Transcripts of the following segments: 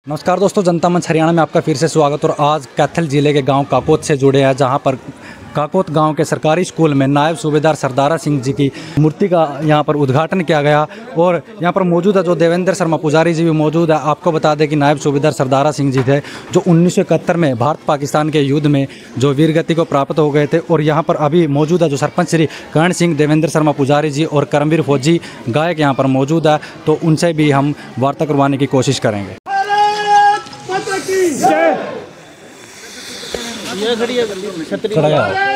नमस्कार दोस्तों, जनता मंच हरियाणा में आपका फिर से स्वागत। और आज कैथल जिले के गांव काकोत से जुड़े हैं, जहां पर काकोत गांव के सरकारी स्कूल में नायब सूबेदार सरदारा सिंह जी की मूर्ति का यहां पर उद्घाटन किया गया। और यहां पर मौजूद है जो देवेंद्र शर्मा पुजारी जी भी मौजूद है। आपको बता दें कि नायब सूबेदार सरदारा सिंह जी थे जो 1971 में भारत पाकिस्तान के युद्ध में जो वीरगति को प्राप्त हो गए थे। और यहाँ पर अभी मौजूद है जो सरपंच श्री कर्ण सिंह, देवेंद्र शर्मा पुजारी जी और करमवीर फौजी गायक यहाँ पर मौजूद है, तो उनसे भी हम वार्ता करवाने की कोशिश करेंगे। ये खड़ी है छतरी अमर रहे,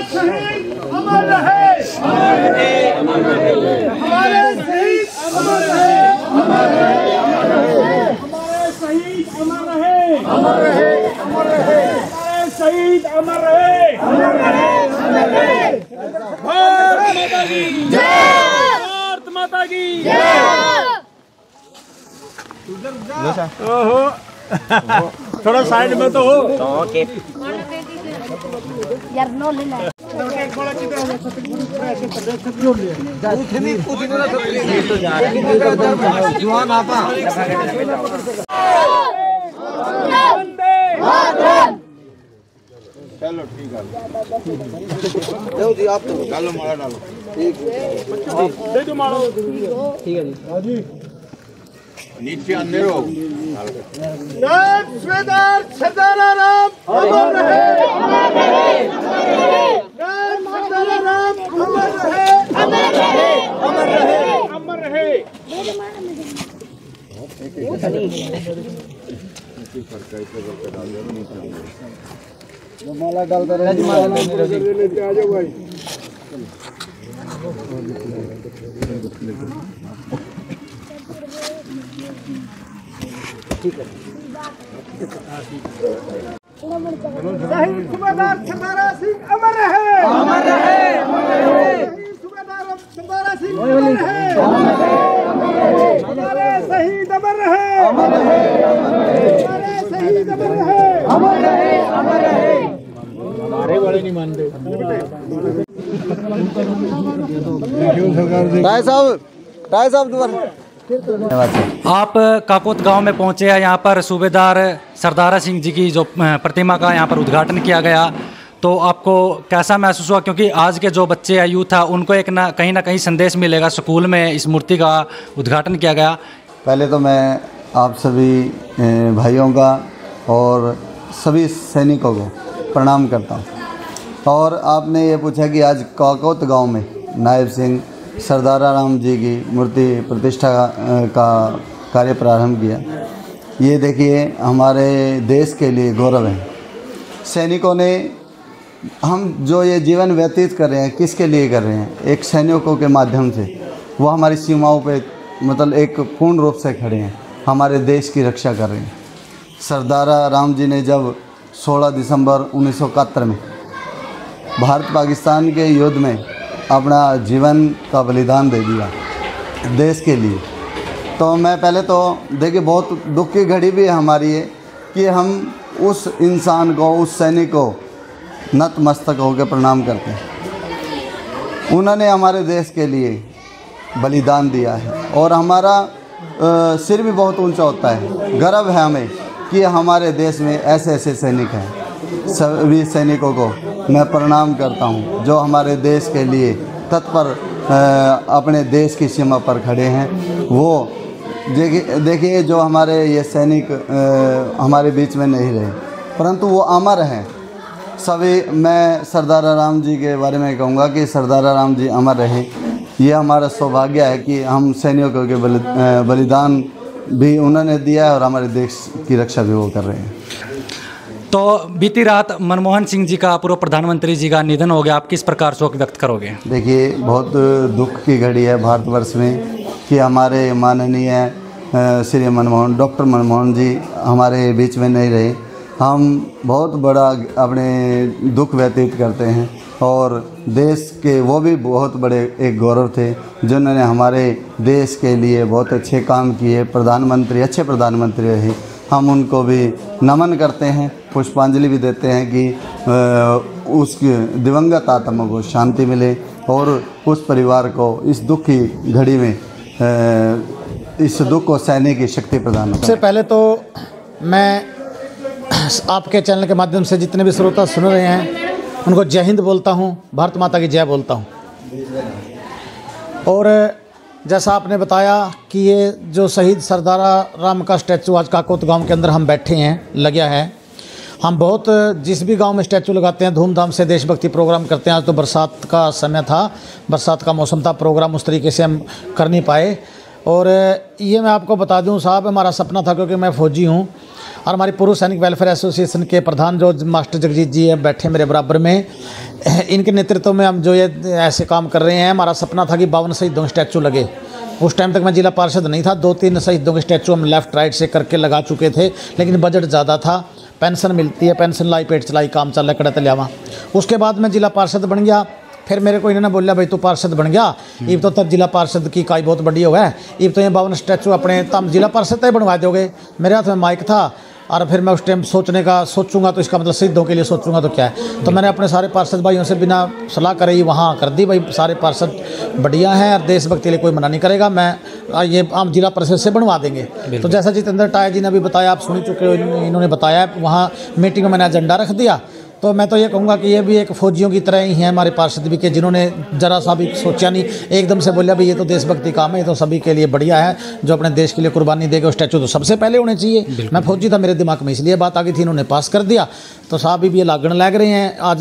अमर रहे, अमर रहे, हमारे शहीद अमर रहे, अमर रहे, हमारे शहीद अमर रहे, अमर रहे, अमर रहे, हमारे शहीद अमर रहे, अमर रहे, अमर रहे। भारत माता की जय, भारत माता की जय। ओहो, थोड़ा साइड में तो हो। यार नो लेना जुआन आपा चलो ठीक है, दो जी आप तो डालो, माला डालो, ठीक दे दो माला, ठीक है जी। हाँ जी, नीचे अंधेर हो। नायब सूबेदार सरदारा राम अमर रहे, अमर रहे, नायब सरदारा राम अमर रहे, अमर रहे, अमर रहे, अमर रहे। माला डाल कर लेते आ जाओ भाई। ठीक है, शहीद सूबेदार सरदारा सिंह अमर रहे, अमर रहे, अमर रहे, शहीद सूबेदार सरदारा सिंह अमर रहे, अमर रहे, अमर रहे, हमारे शहीद अमर रहे, अमर रहे, अमर रहे, हमारे शहीद अमर रहे, अमर रहे, अमर रहे। हमारे बड़े नहीं मानते। राय साहब दोबारा। आप काकोत गांव में पहुंचे हैं। यहाँ पर सूबेदार सरदारा सिंह जी की जो प्रतिमा का यहाँ पर उद्घाटन किया गया, तो आपको कैसा महसूस हुआ? क्योंकि आज के जो बच्चे या यूथ है उनको एक ना कहीं संदेश मिलेगा। स्कूल में इस मूर्ति का उद्घाटन किया गया। पहले तो मैं आप सभी भाइयों का और सभी सैनिकों को प्रणाम करता हूँ। और आपने ये पूछा कि आज काकोत गाँव में नायब सिंह सरदारा राम जी की मूर्ति प्रतिष्ठा का कार्य प्रारंभ किया। ये देखिए, हमारे देश के लिए गौरव है। सैनिकों ने, हम जो ये जीवन व्यतीत कर रहे हैं किसके लिए कर रहे हैं? एक सैनिकों के माध्यम से वो हमारी सीमाओं पे मतलब एक पूर्ण रूप से खड़े हैं, हमारे देश की रक्षा कर रहे हैं। सरदारा राम जी ने जब 16 दिसंबर 1971 में भारत पाकिस्तान के युद्ध में अपना जीवन का बलिदान दे दिया देश के लिए, तो मैं पहले तो देखिए बहुत दुख की घड़ी भी हमारी है कि हम उस इंसान को, उस सैनिक को नतमस्तक होकर प्रणाम करते हैं। उन्होंने हमारे देश के लिए बलिदान दिया है और हमारा सिर भी बहुत ऊंचा होता है। गर्व है हमें कि हमारे देश में ऐसे ऐसे सैनिक हैं। सभी सैनिकों को मैं प्रणाम करता हूं जो हमारे देश के लिए तत्पर अपने देश की सीमा पर खड़े हैं। वो देखिए जो हमारे ये सैनिक हमारे बीच में नहीं रहे, परंतु वो अमर हैं सभी। मैं सरदारा राम जी के बारे में कहूँगा कि सरदारा राम जी अमर रहे। ये हमारा सौभाग्य है कि हम सैनिकों के बलिदान भी उन्होंने दिया है और हमारे देश की रक्षा भी वो कर रहे हैं। तो बीती रात मनमोहन सिंह जी का, पूर्व प्रधानमंत्री जी का निधन हो गया। आप किस प्रकार शोक व्यक्त करोगे? देखिए, बहुत दुख की घड़ी है भारतवर्ष में कि हमारे माननीय श्री डॉक्टर मनमोहन जी हमारे बीच में नहीं रहे। हम बहुत बड़ा अपने दुख व्यतीत करते हैं और देश के वो भी बहुत बड़े एक गौरव थे जिन्होंने हमारे देश के लिए बहुत अच्छे काम किए। प्रधानमंत्री, अच्छे प्रधानमंत्री रहे। हम उनको भी नमन करते हैं, पुष्पांजलि भी देते हैं कि उसकी दिवंगत आत्मा को शांति मिले और उस परिवार को इस दुख की घड़ी में इस दुख को सहने की शक्ति प्रदान हो। सबसे पहले तो मैं आपके चैनल के माध्यम से जितने भी श्रोता सुन रहे हैं उनको जय हिंद बोलता हूँ, भारत माता की जय बोलता हूँ। और जैसा आपने बताया कि ये जो शहीद सरदारा राम का स्टैचू आज काकोत गांव के अंदर हम बैठे हैं लगा है। हम बहुत जिस भी गांव में स्टैचू लगाते हैं धूमधाम से देशभक्ति प्रोग्राम करते हैं। आज तो बरसात का समय था, बरसात का मौसम था, प्रोग्राम उस तरीके से हम कर नहीं पाए। और ये मैं आपको बता दूं साहब, हमारा सपना था, क्योंकि मैं फ़ौजी हूं और हमारी पूर्व सैनिक वेलफेयर एसोसिएशन के प्रधान जो मास्टर जगजीत जी हैं बैठे मेरे बराबर में, इनके नेतृत्व में हम जो ये ऐसे काम कर रहे हैं। हमारा सपना था कि 52 शहीदों के स्टैचू लगे। उस टाइम तक मैं जिला पार्षद नहीं था, 2-3 शहीदों के स्टैचू हम लेफ़्ट राइट से करके लगा चुके थे, लेकिन बजट ज़्यादा था। पेंशन मिलती है, पेंशन लाई पेट चलाई काम चल रहा कड़ा लियावा। उसके बाद मैं जिला पार्षद बन गया। फिर मेरे को इन्होंने बोला भाई तू पार्षद बन गया, इब तो तब जिला पार्षद की इकाई बहुत बड़ी हो है, इब तो ये 52 स्टैचू अपने तम जिला पार्षद तय बनवा दोगे। मेरे हाथ में माइक था और फिर मैं उस टाइम सोचूंगा तो इसका मतलब शहीदों के लिए सोचूंगा तो क्या है। तो मैंने अपने सारे पार्षद भाइयों से बिना सलाह करे ही वहाँ कर दी, भाई सारे पार्षद बढ़िया हैं और देशभक्ति के लिए कोई मना नहीं करेगा, मैं ये आम जिला परिषद से बनवा देंगे। तो जैसा जितेंद्र टाया जी ने अभी बताया, आप सुन चुके हो, इन्होंने बताया, वहाँ मीटिंग में मैंने एजेंडा रख दिया। तो मैं तो ये कहूँगा कि ये भी एक फ़ौजियों की तरह ही हैं हमारे पार्षद भी, के जिन्होंने ज़रा सा भी सोचा नहीं, एकदम से बोला भाई ये तो देशभक्ति काम है, ये तो सभी के लिए बढ़िया है, जो अपने देश के लिए कुर्बानी देगा स्टैचू तो सबसे पहले होने चाहिए। मैं फौजी था, मेरे दिमाग में इसलिए बात आ गई थी, इन्होंने पास कर दिया। तो साहब भी ये लागण लग रहे हैं। आज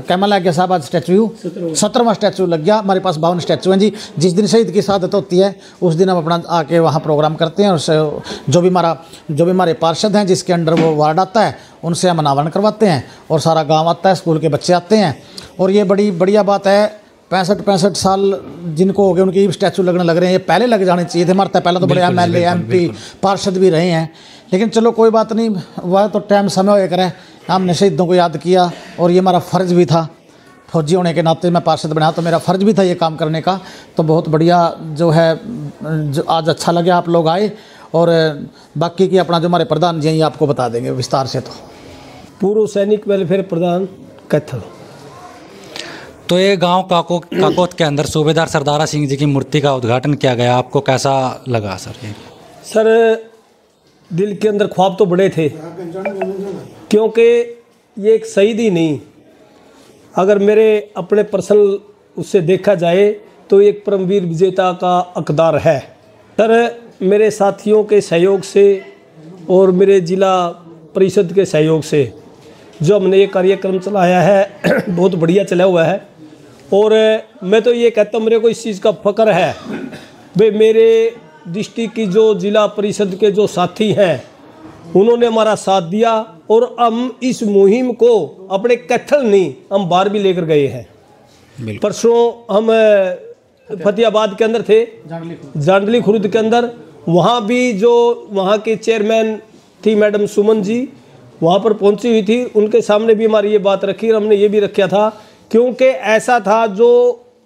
कैमा लग गया साहब, आज स्टैचू 17वां स्टैचू लग गया। हमारे पास 52 स्टैचू हैं जी। जिस दिन शहीद की शहादत होती है उस दिन हम अपना आके वहाँ प्रोग्राम करते हैं, और जो भी हमारे पार्षद हैं जिसके अंडर वो वार्ड आता है उनसे हम अनावरण करवाते हैं, और सारा गांव आता है, स्कूल के बच्चे आते हैं। और ये बड़ी बढ़िया बात है, 65 साल जिनको हो गए उनके स्टैचू लगने लग रहे हैं। ये पहले लग जाने चाहिए थे, मरता पहले तो बड़े MLA MP पार्षद भी रहे हैं, लेकिन चलो कोई बात नहीं, वह तो टाइम समय हो करे। हमने शहीदों को याद किया और ये हमारा फ़र्ज़ भी था, फौजी होने के नाते मैं पार्षद बना तो मेरा फ़र्ज़ भी था ये काम करने का। तो बहुत बढ़िया जो है, जो आज अच्छा लगे आप लोग आए, और बाकी की अपना जो हमारे प्रधान जी हैं ये आपको बता देंगे विस्तार से। तो पूर्व सैनिक वेलफेयर प्रधान कैथल। तो ये गांव काकोत के अंदर सूबेदार सरदारा सिंह जी की मूर्ति का उद्घाटन किया गया, आपको कैसा लगा सर? सर दिल के अंदर ख्वाब तो बड़े थे, क्योंकि ये एक शहीद ही नहीं, अगर मेरे अपने पर्सनल उससे देखा जाए तो एक परमवीर विजेता का हकदार है। सर मेरे साथियों के सहयोग से और मेरे जिला परिषद के सहयोग से जो हमने ये कार्यक्रम चलाया है बहुत बढ़िया चला हुआ है। और मैं तो ये कहता हूँ, मेरे को इस चीज़ का फ़ख्र है भाई, मेरे डिस्ट्रिक्ट की जो जिला परिषद के जो साथी हैं उन्होंने हमारा साथ दिया, और हम इस मुहिम को अपने कैथल नहीं, हम बाहर भी लेकर गए हैं। परसों हम फतेहाबाद के अंदर थे, जांडली खुर्द के अंदर, वहाँ भी जो वहाँ के चेयरमैन थी मैडम सुमन जी वहाँ पर पहुँची हुई थी, उनके सामने भी हमारी ये बात रखी और हमने ये भी रखा था, क्योंकि ऐसा था जो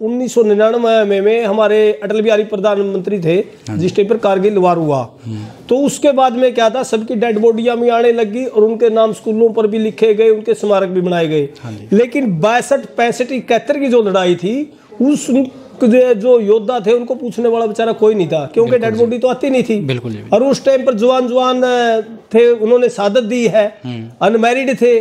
1999 में हमारे अटल बिहारी प्रधानमंत्री थे जिस टाइम पर कारगिल वार हुआ, तो उसके बाद में क्या था, सबकी डेड बॉडियाँ भी आने लगी और उनके नाम स्कूलों पर भी लिखे गए, उनके स्मारक भी बनाए गए। लेकिन 62, 65, 71 की जो लड़ाई थी उस जो योद्धा थे उनको पूछने वाला बेचारा कोई नहीं था, क्योंकि डेड बॉडी तो आती नहीं थी। बिल्कुल। और उस टाइम पर जवान थे, उन्होंने शहादत दी है, अनमैरिड थे,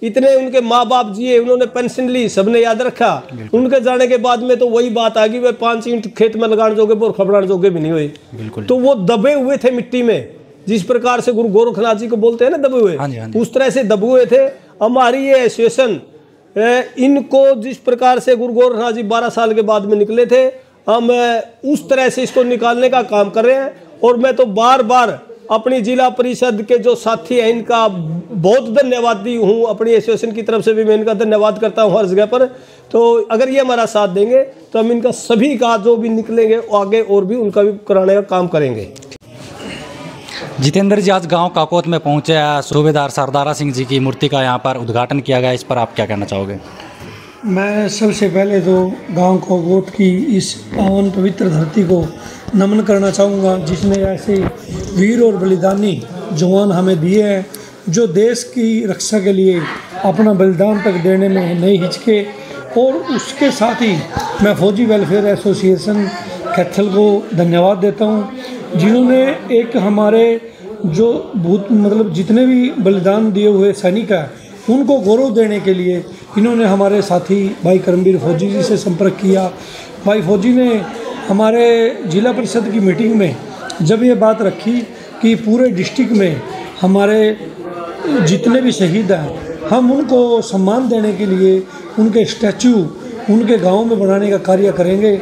इतने उनके माँ बाप जिए, उन्होंने पेंशन ली, सबने याद रखा। उनके जाने के बाद में तो वही बात आ गई, वे 5 ईंट खेत में लगाने जोगे और खबराने जोगे भी नहीं हुए। तो वो दबे हुए थे मिट्टी में, जिस प्रकार से गुरु गोरखनाथ जी को बोलते हैं ना दबे हुए, उस तरह से दबे हुए थे। हमारी ये एसोसिएशन इनको जिस प्रकार से गुरु गोरखनाथ जी 12 साल के बाद में निकले थे, हम उस तरह से इसको निकालने का काम कर रहे हैं। और मैं तो बार बार अपनी जिला परिषद के जो साथी हैं इनका बहुत धन्यवादी हूँ, अपनी एसोसिएशन की तरफ से भी मैं इनका धन्यवाद करता हूँ हर जगह पर। तो अगर ये हमारा साथ देंगे तो हम इनका सभी का जो भी निकलेंगे आगे और भी उनका भी कराने का काम करेंगे। जितेंद्र जी आज गांव काकोत में पहुंचे हैं, सूबेदार सरदारा सिंह जी की मूर्ति का यहां पर उद्घाटन किया गया, इस पर आप क्या कहना चाहोगे? मैं सबसे पहले तो गांव काकोत की इस पावन पवित्र धरती को नमन करना चाहूँगा, जिसने ऐसे वीर और बलिदानी जवान हमें दिए हैं, जो देश की रक्षा के लिए अपना बलिदान तक देने में नहीं हिचके। और उसके साथ ही मैं फौजी वेलफेयर एसोसिएशन कैथल को धन्यवाद देता हूँ, जिन्होंने एक हमारे जो मतलब जितने भी बलिदान दिए हुए सैनिक हैं उनको गौरव देने के लिए इन्होंने हमारे साथी भाई करमवीर फौजी जी से संपर्क किया। भाई फौजी ने हमारे जिला परिषद की मीटिंग में जब ये बात रखी कि पूरे डिस्ट्रिक्ट में हमारे जितने भी शहीद हैं हम उनको सम्मान देने के लिए उनके स्टैचू उनके गांव में बनाने का कार्य करेंगे,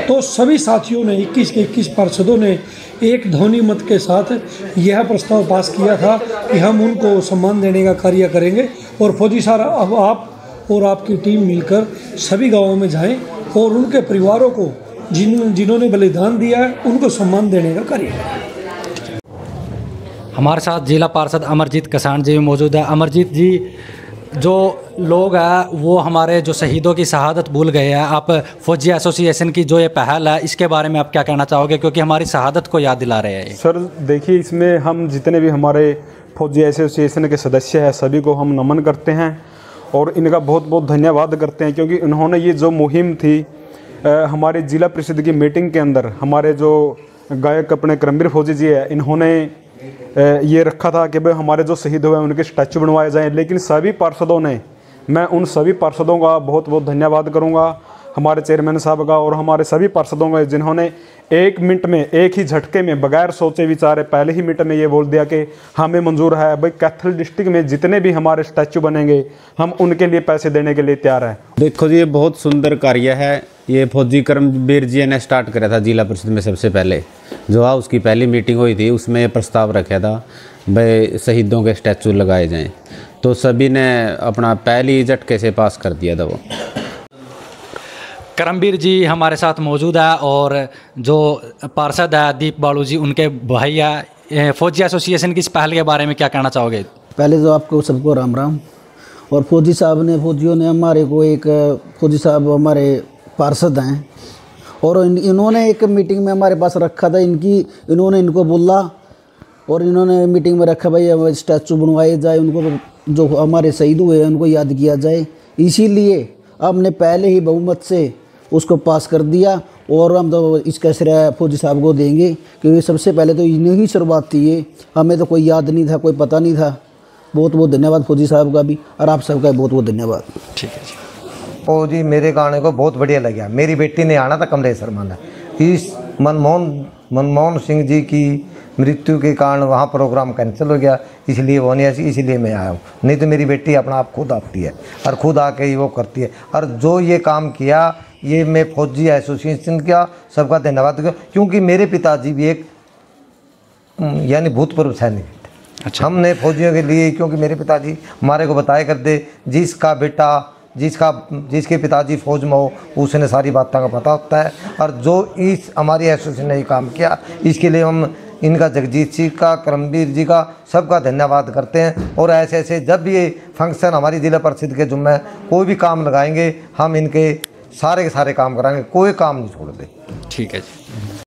तो सभी साथियों ने 21 के 21 पार्षदों ने एक ध्वनि मत के साथ यह प्रस्ताव पास किया था कि हम उनको सम्मान देने का कार्य करेंगे। और फौजी साहब अब आप और आपकी टीम मिलकर सभी गाँवों में जाएं और उनके परिवारों को जिन्होंने बलिदान दिया है उनको सम्मान देने का कार्य करें। हमारे साथ जिला पार्षद अमरजीत कसान जी मौजूद है। अमरजीत जी, जो लोग हैं वो हमारे जो शहीदों की शहादत भूल गए हैं, आप फौजी एसोसिएशन की जो ये पहल है इसके बारे में आप क्या कहना चाहोगे, क्योंकि हमारी शहादत को याद दिला रहे हैं? सर देखिए, इसमें हम जितने भी हमारे फौजी एसोसिएशन के सदस्य हैं सभी को हम नमन करते हैं और इनका बहुत बहुत धन्यवाद करते हैं, क्योंकि इन्होंने ये जो मुहिम थी हमारे जिला परिषद की मीटिंग के अंदर हमारे जो गायक अपने करमवीर फौजी जी है इन्होंने ये रखा था कि भाई हमारे जो शहीद हुए उनके स्टैचू बनवाए जाएं। लेकिन सभी पार्षदों ने, मैं उन सभी पार्षदों का बहुत बहुत धन्यवाद करूंगा, हमारे चेयरमैन साहब का और हमारे सभी पार्षदों का, जिन्होंने 1 मिनट में एक ही झटके में बगैर सोचे विचारे पहले ही मिनट में ये बोल दिया कि हमें मंजूर है भाई, कैथल डिस्ट्रिक्ट में जितने भी हमारे स्टैचू बनेंगे हम उनके लिए पैसे देने के लिए तैयार हैं। देखो जी, ये बहुत सुंदर कार्य है। ये फौजी करमवीर जी ने स्टार्ट करा था जिला परिषद में सबसे पहले, जो उसकी पहली मीटिंग हुई थी उसमें ये प्रस्ताव रखा था भाई शहीदों के स्टैचू लगाए जाएं, तो सभी ने अपना पहली झटके से पास कर दिया था वो। करमवीर जी हमारे साथ मौजूद है और जो पार्षद है दीप बालू जी उनके भाई है। फौजी एसोसिएशन की इस पहल के बारे में क्या कहना चाहोगे? पहले तो आपको सबको राम राम। और फौजी साहब ने, फौजियों ने हमारे को एक, फौजी साहब हमारे पार्षद हैं और इन्होंने एक मीटिंग में हमारे पास रखा था, इन्होंने इनको बोला और इन्होंने मीटिंग में रखा भाई स्टैचू बनवाए जाए, उनको जो हमारे शहीद हुए हैं उनको याद किया जाए। इसीलिए हमने पहले ही बहुमत से उसको पास कर दिया और हम तो इसका श्रेय फौजी साहब को देंगे, क्योंकि सबसे पहले तो इन्हीं की शुरुआत थी ये, हमें तो कोई याद नहीं था, कोई पता नहीं था। बहुत बहुत धन्यवाद फौजी साहब का भी और आप सबका बहुत बहुत धन्यवाद। ठीक है जी। फौजी मेरे गाने को बहुत बढ़िया लगा। मेरी बेटी ने आना था कमलेश्वर माना, इस मनमोहन सिंह जी की मृत्यु के कारण वहाँ प्रोग्राम कैंसिल हो गया, इसलिए वो नहीं ऐसी, इसीलिए मैं आया हूँ। नहीं तो मेरी बेटी अपना आप खुद आती है और खुद आके ही वो करती है। और जो ये काम किया ये मैं फौजी एसोसिएशन का सबका धन्यवाद किया, क्योंकि मेरे पिताजी भी एक यानी भूतपूर्व सैनिक। अच्छा। हमने फौजियों के लिए, क्योंकि मेरे पिताजी हमारे को बताया करते जिसका बेटा जिसके पिताजी फौज में हो उसने सारी बातों का पता होता है। और जो इस हमारी एसोसिएशन ने ये काम किया इसके लिए हम इनका, जगजीत सिंह का, करमवीर जी का, सबका धन्यवाद करते हैं। और ऐसे ऐसे जब भी ये फंक्शन हमारी जिला परिषद के जुम्मे कोई भी काम लगाएंगे हम इनके सारे के सारे काम कराएंगे, कोई काम नहीं छोड़ दे। ठीक है जी।